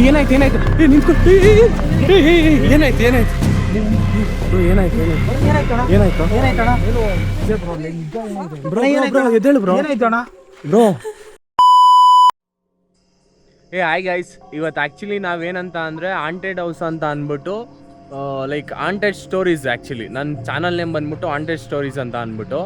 ಏನಾಯ್ತು ಏನಾಯ್ತು ನಿಂತ್ಕೊ ಏನಾಯ್ತು ಏನಾಯ್ತು ಏನಾಯ್ತು ಏನಾಯ್ತು ಬ್ರೋ ಎದ್ದೇಳು ಬ್ರೋ ಬ್ರೋ. ಹಾಯ್ ಗೈಸ್, ಇವತ್ತು ಆ್ಯಕ್ಚುಲಿ ನಾವೇನಂತ ಅಂದರೆ ಹಾಂಟೆಡ್ ಹೌಸ್ ಅಂತ ಅಂದ್ಬಿಟ್ಟು ಲೈಕ್ ಹಾಂಟೆಡ್ ಸ್ಟೋರೀಸ್. ಆ್ಯಕ್ಚುಲಿ ನನ್ನ ಚಾನಲ್ ನೇಮ್ ಬಂದ್ಬಿಟ್ಟು ಹಾಂಟೆಡ್ ಸ್ಟೋರೀಸ್ ಅಂತ ಅಂದ್ಬಿಟ್ಟು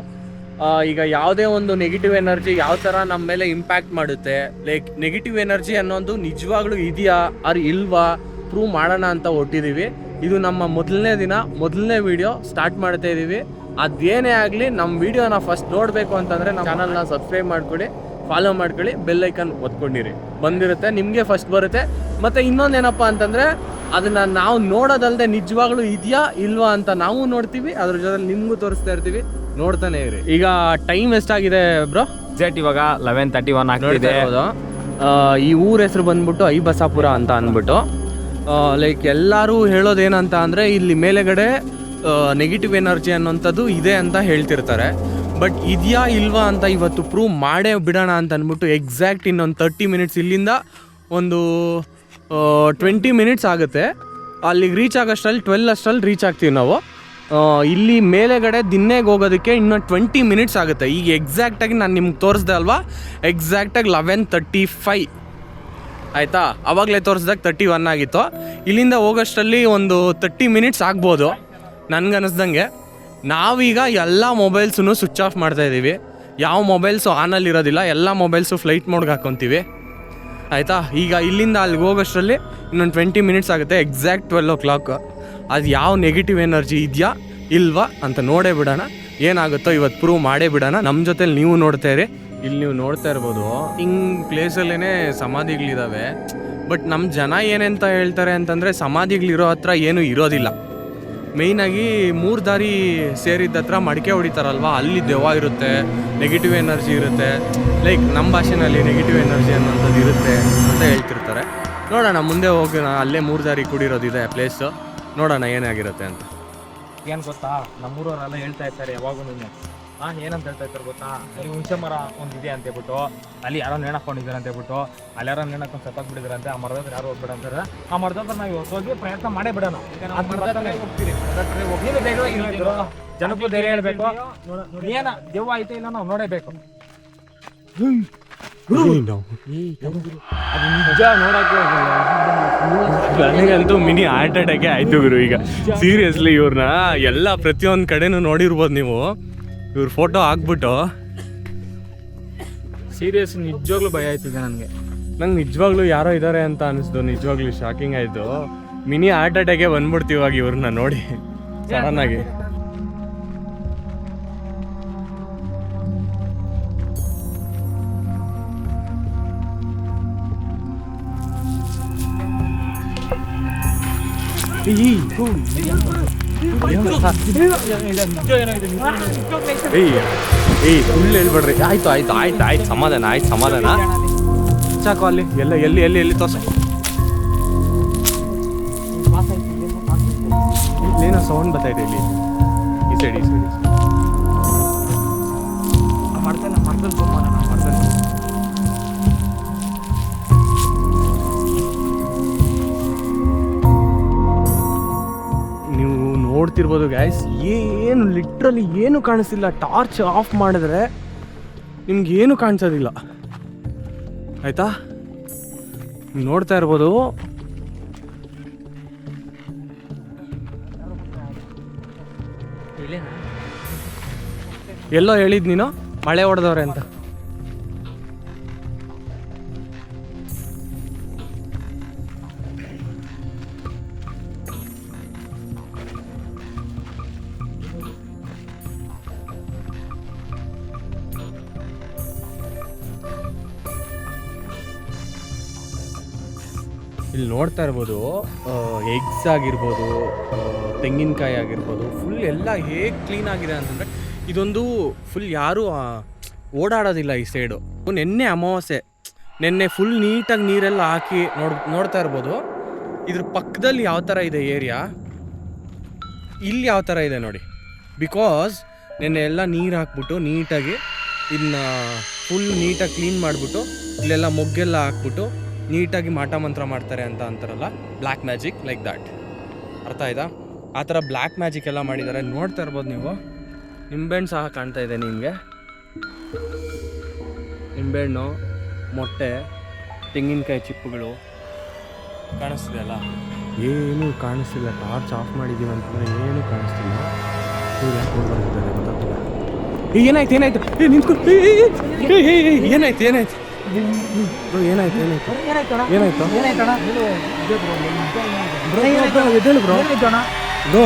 ಈಗ ಯಾವುದೇ ಒಂದು ನೆಗೆಟಿವ್ ಎನರ್ಜಿ ಯಾವ ಥರ ನಮ್ಮ ಮೇಲೆ ಇಂಪ್ಯಾಕ್ಟ್ ಮಾಡುತ್ತೆ, ಲೈಕ್ ನೆಗೆಟಿವ್ ಎನರ್ಜಿ ಅನ್ನೋದು ನಿಜವಾಗ್ಲೂ ಇದೆಯಾ ಆರ್ ಇಲ್ವಾ ಪ್ರೂವ್ ಮಾಡೋಣ ಅಂತ ಹೊಟ್ಟಿದ್ದೀವಿ. ಇದು ನಮ್ಮ ಮೊದಲನೇ ದಿನ, ಮೊದಲನೇ ವೀಡಿಯೋ ಸ್ಟಾರ್ಟ್ ಮಾಡ್ತಾ ಇದ್ದೀವಿ. ಅದೇನೇ ಆಗಲಿ ನಮ್ಮ ವೀಡಿಯೋನ ಫಸ್ಟ್ ನೋಡಬೇಕು ಅಂತಂದರೆ ನಮ್ಮ ಚಾನಲ್ನ ಸಬ್ಸ್ಕ್ರೈಬ್ ಮಾಡ್ಕೊಳ್ಳಿ, ಫಾಲೋ ಮಾಡ್ಕೊಳ್ಳಿ, ಬೆಲ್ ಐಕನ್ ಒತ್ಕೊಂಡಿರಿ, ಬಂದಿರುತ್ತೆ ನಿಮಗೆ ಫಸ್ಟ್ ಬರುತ್ತೆ. ಮತ್ತು ಇನ್ನೊಂದೇನಪ್ಪ ಅಂತಂದರೆ ಅದನ್ನು ನಾವು ನೋಡೋದಲ್ಲದೆ ನಿಜವಾಗ್ಲೂ ಇದೆಯಾ ಇಲ್ವಾ ಅಂತ ನಾವು ನೋಡ್ತೀವಿ, ಅದ್ರ ಜೊತೆ ನಿಮಗೂ ತೋರಿಸ್ತಾ ಇರ್ತೀವಿ, ನೋಡ್ತಾನೆ ಇರಿ. ಈಗ ಟೈಮ್ ಎಷ್ಟಾಗಿದೆ ಬ್ರೋ? ಎಕ್ಸಾಕ್ಟ್ ಇವಾಗ 11:31 ಆಗ್ತಿದೆ. ಈ ಊರ ಹೆಸರು ಬಂದ್ಬಿಟ್ಟು ಐಬಸಾಪುರ ಅಂತ ಅಂದ್ಬಿಟ್ಟು ಲೈಕ್ ಎಲ್ಲರೂ ಹೇಳೋದೇನಂತ ಅಂದರೆ ಇಲ್ಲಿ ಮೇಲೆಗಡೆ ನೆಗೆಟಿವ್ ಎನರ್ಜಿ ಅನ್ನೋಂಥದ್ದು ಇದೆ ಅಂತ ಹೇಳ್ತಿರ್ತಾರೆ. ಬಟ್ ಇದೆಯಾ ಇಲ್ವಾ ಅಂತ ಇವತ್ತು ಪ್ರೂವ್ ಮಾಡೇ ಬಿಡೋಣ ಅಂತ ಅಂದ್ಬಿಟ್ಟು ಎಕ್ಸಾಕ್ಟ್ ಇನ್ನೊಂದು 30 ಮಿನಿಟ್ಸ್, ಇಲ್ಲಿಂದ ಒಂದು 20 ಮಿನಿಟ್ಸ್ ಆಗುತ್ತೆ. ಅಲ್ಲಿಗೆ ರೀಚ್ ಆಗೋಷ್ಟರಲ್ಲಿ 12 ಅಷ್ಟರಲ್ಲಿ ರೀಚ್ ಆಗ್ತೀವಿ ನಾವು. ಇಲ್ಲಿ ಮೇಲೆಗಡೆ ದಿನ್ನೆಗೆ ಹೋಗೋದಕ್ಕೆ ಇನ್ನೂ 20 ಮಿನಿಟ್ಸ್ ಆಗುತ್ತೆ. ಈಗ ಎಕ್ಸಾಕ್ಟಾಗಿ ನಾನು ನಿಮ್ಗೆ ತೋರಿಸ್ದೆ ಅಲ್ವಾ, ಎಕ್ಸಾಕ್ಟಾಗಿ 11:35 ಆಯಿತಾ. ಆವಾಗಲೇ ತೋರಿಸ್ದಾಗ 31 ಆಗಿತ್ತು. ಇಲ್ಲಿಂದ ಹೋಗೋಷ್ಟರಲ್ಲಿ ಒಂದು 30 ಮಿನಿಟ್ಸ್ ಆಗ್ಬೋದು ನನಗನ್ನಿಸ್ದಂಗೆ. ನಾವೀಗ ಎಲ್ಲ ಮೊಬೈಲ್ಸನ್ನು ಸ್ವಿಚ್ ಆಫ್ ಮಾಡ್ತಾಯಿದ್ದೀವಿ. ಯಾವ ಮೊಬೈಲ್ಸು ಆನಲ್ಲಿ ಇರೋದಿಲ್ಲ, ಎಲ್ಲ ಮೊಬೈಲ್ಸು ಫ್ಲೈಟ್ ಮೋಡ್ಗೆ ಹಾಕ್ಕೊತೀವಿ ಆಯಿತಾ. ಈಗ ಇಲ್ಲಿಂದ ಅಲ್ಲಿಗೆ ಹೋಗೋಷ್ಟರಲ್ಲಿ ಇನ್ನೊಂದು 20 ಮಿನಿಟ್ಸ್ ಆಗುತ್ತೆ, ಎಕ್ಸಾಕ್ಟ್ 12 o'clock. ಅದು ಯಾವ ನೆಗೆಟಿವ್ ಎನರ್ಜಿ ಇದೆಯಾ ಇಲ್ವಾ ಅಂತ ನೋಡೇ ಬಿಡೋಣ. ಏನಾಗುತ್ತೋ ಇವತ್ತು ಪ್ರೂವ್ ಮಾಡೇ ಬಿಡೋಣ. ನಮ್ಮ ಜೊತೆಲಿ ನೀವು ನೋಡ್ತಾ ಇರಿ. ಇಲ್ಲಿ ನೀವು ನೋಡ್ತಾ ಇರ್ಬೋದು, ಹಿಂಗೆ ಪ್ಲೇಸಲ್ಲೇ ಸಮಾಧಿಗಳಿದ್ದಾವೆ. ಬಟ್ ನಮ್ಮ ಜನ ಏನಂತ ಹೇಳ್ತಾರೆ ಅಂತಂದರೆ ಸಮಾಧಿಗಳಿರೋ ಹತ್ರ ಏನೂ ಇರೋದಿಲ್ಲ. ಮೇಯ್ನಾಗಿ 3 ದಾರಿ ಸೇರಿದ ಹತ್ರ ಮಡಿಕೆ ಹೊಡಿತಾರಲ್ವ, ಅಲ್ಲಿ ದೆವ್ವ ಇರುತ್ತೆ, ನೆಗೆಟಿವ್ ಎನರ್ಜಿ ಇರುತ್ತೆ. ಲೈಕ್ ನಮ್ಮ ಭಾಷೆನಲ್ಲಿ ನೆಗೆಟಿವ್ ಎನರ್ಜಿ ಅನ್ನೋಂಥದ್ದು ಇರುತ್ತೆ ಅಂತ ಹೇಳ್ತಿರ್ತಾರೆ. ನೋಡೋಣ ಮುಂದೆ ಹೋಗಿ, ಅಲ್ಲೇ 3 ದಾರಿ ಕೂಡಿರೋದಿದೆ ಪ್ಲೇಸು, ನೋಡೋಣ ಏನಾಗಿರುತ್ತೆ ಅಂತ. ಏನು ಗೊತ್ತಾ, ನಮ್ಮೂರವರೆಲ್ಲ ಹೇಳ್ತಾ ಇರ್ತಾರೆ ಯಾವಾಗೂ ಏನಂತ ಹೇಳ್ತಾ ಇರ್ತಾರೆ ಗೊತ್ತಾ, ಅಲ್ಲಿ ಹುಣಸೆ ಮರ ಒಂದಿದೆ ಅಂತ ಹೇಳ್ಬಿಟ್ಟು, ಅಲ್ಲಿ ಯಾರೋ ನೇಣಾಕೊಂಡಿದ್ದಾರೆ ಅಂತ ಹೇಳ್ಬಿಟ್ಟು, ಅಲ್ಲಿ ಯಾರೋ ನೇಣಾಕೊಂಡು ಸತ್ತಾಗ್ಬಿಟ್ಟಿದ್ದಾರೆ. ಆ ಮರದ ಯಾರು ಹೋಗ್ಬೇಡ ಅಂತಾರೆ. ಆ ಮರದ ನಾವು ಇವತ್ತು ಹೋಗಿ ಪ್ರಯತ್ನ ಮಾಡೇ ಬಿಡೋಣ. ಜನಕ್ಕೂ ಧೈರ್ಯ ಹೇಳ್ಬೇಕು, ಏನ ದೆವ್ವ ಐತೆ ಇಲ್ಲ ನಾವು ನೋಡೇಬೇಕು. ನನಗಂತೂ ಮಿನಿ ಹಾರ್ಟ್ ಅಟ್ಯಾಕೆ ಆಯ್ತು ಗುರು. ಈಗ ಸೀರಿಯಸ್ಲಿ ಇವ್ರನ್ನ ಎಲ್ಲ ಪ್ರತಿಯೊಂದು ಕಡೆನೂ ನೋಡಿರ್ಬೋದು ನೀವು. ಇವ್ರ ಫೋಟೋ ಹಾಕ್ಬಿಟ್ಟು ಸೀರಿಯಸ್ ನಿಜವಾಗ್ಲೂ ಭಯ ಆಯ್ತಿದೆ ನನಗೆ. ನಂಗೆ ನಿಜವಾಗ್ಲೂ ಯಾರೋ ಇದ್ದಾರೆ ಅಂತ ಅನಿಸ್ತು. ನಿಜವಾಗ್ಲೂ ಶಾಕಿಂಗ್ ಆಯಿತು. ಮಿನಿ ಹಾರ್ಟ್ ಅಟ್ಯಾಕೆ ಬಂದ್ಬಿಡ್ತೀವಿ ಇವಾಗ ಇವ್ರನ್ನ ನೋಡಿ ಸಡನ್ನಾಗಿ. ಸುಳ್ಳು ಹೇಳ್ಬೇಡ್ರಿ. ಆಯ್ತು ಸಮಾಧಾನ ಚಾಕು ಅಲ್ಲಿ ಎಲ್ಲ ಎಲ್ಲಿ ತೋರ್ಸ. ಇಲ್ಲೇನೋ ಸೌಂಡ್ ಬರ್ತಾಯಿದೆ ಇಲ್ಲಿ, ಈ ಸೈಡ್ ನೀವು ನೋಡ್ತಿರ್ಬೋದು ಗ್ಯಾಸ್. ಏನು ಲಿಟ್ರಲಿ ಏನು ಕಾಣಿಸ್ತಿಲ್ಲ. ಟಾರ್ಚ್ ಆಫ್ ಮಾಡಿದ್ರೆ ನಿಮ್ಗೆ ಏನು ಕಾಣಿಸೋದಿಲ್ಲ ಆಯಿತಾ. ನೋಡ್ತಾ ಇರ್ಬೋದು. ಎಲ್ಲೋ ಹೇಳಿದ್ ನೀನು ಮಳೆ ಹೊಡೆದವ್ರೆ ಅಂತ. ಇಲ್ಲಿ ನೋಡ್ತಾ ಇರ್ಬೋದು, ಎಗ್ಸ್ ಆಗಿರ್ಬೋದು, ತೆಂಗಿನಕಾಯಿ ಆಗಿರ್ಬೋದು, ಫುಲ್ ಎಲ್ಲ ಹೇಗೆ ಕ್ಲೀನ್ ಆಗಿದೆ ಅಂತಂದರೆ ಇದೊಂದು ಫುಲ್ ಯಾರೂ ಓಡಾಡೋದಿಲ್ಲ ಈ ಸೈಡು. ನೆನ್ನೆ ಅಮಾವಾಸ್ಯೆ, ನೆನ್ನೆ ಫುಲ್ ನೀಟಾಗಿ ನೀರೆಲ್ಲ ಹಾಕಿ ನೋಡ್ತಾ ಇರ್ಬೋದು. ಇದ್ರ ಪಕ್ಕದಲ್ಲಿ ಯಾವ ಥರ ಇದೆ ಏರಿಯಾ, ಇಲ್ಲಿ ಯಾವ ಥರ ಇದೆ ನೋಡಿ. ಬಿಕಾಸ್ ನೆನ್ನೆ ಎಲ್ಲ ನೀರು ಹಾಕ್ಬಿಟ್ಟು ನೀಟಾಗಿ ಇದನ್ನ ಫುಲ್ ನೀಟಾಗಿ ಕ್ಲೀನ್ ಮಾಡಿಬಿಟ್ಟು ಇಲ್ಲೆಲ್ಲ ಮೊಗ್ಗೆಲ್ಲ ಹಾಕ್ಬಿಟ್ಟು ನೀಟಾಗಿ ಮಾಟ ಮಂತ್ರ ಮಾಡ್ತಾರೆ ಅಂತ ಅಂತಾರಲ್ಲ, ಬ್ಲ್ಯಾಕ್ ಮ್ಯಾಜಿಕ್ ಲೈಕ್ ದ್ಯಾಟ್. ಅರ್ಥ ಆಯ್ತಾ? ಆ ಥರ ಬ್ಲ್ಯಾಕ್ ಮ್ಯಾಜಿಕ್ ಎಲ್ಲ ಮಾಡಿದ್ದಾರೆ. ನೋಡ್ತಾ ಇರ್ಬೋದು ನೀವು, ನಿಂಬೆಹಣ್ಣು ಸಹ ಕಾಣ್ತಾ ಇದೆ ನಿಮಗೆ. ನಿಂಬೆಹಣ್ಣು, ಮೊಟ್ಟೆ, ತೆಂಗಿನಕಾಯಿ ಚಿಪ್ಪುಗಳು ಕಾಣಿಸ್ತಿದೆ ಅಲ್ಲ? ಏನೂ ಕಾಣಿಸ್ತಿಲ್ಲ. ಟಾರ್ಚ್ ಆಫ್ ಮಾಡಿದ್ದೀವಿ ಅಂತಂದರೆ ಏನೂ ಕಾಣಿಸ್ತಿಲ್ಲ. ಇವ್ರು ಯಾಕೆ ಬರ್ತಿದ್ದಾರೆ ಗೊತ್ತಾಗ್ತಿಲ್ಲ. ಏನಾಯ್ತು ಏನಾಯ್ತು? ನಿಂತ್ಕೊಂಡು ಏನಾಯ್ತು ಏನಾಯ್ತು ಬ್ರೋ? ಏನಾಯ್ತು ಏನಾಯ್ತು ಏನಾಯ್ತು? ಬ್ರೋ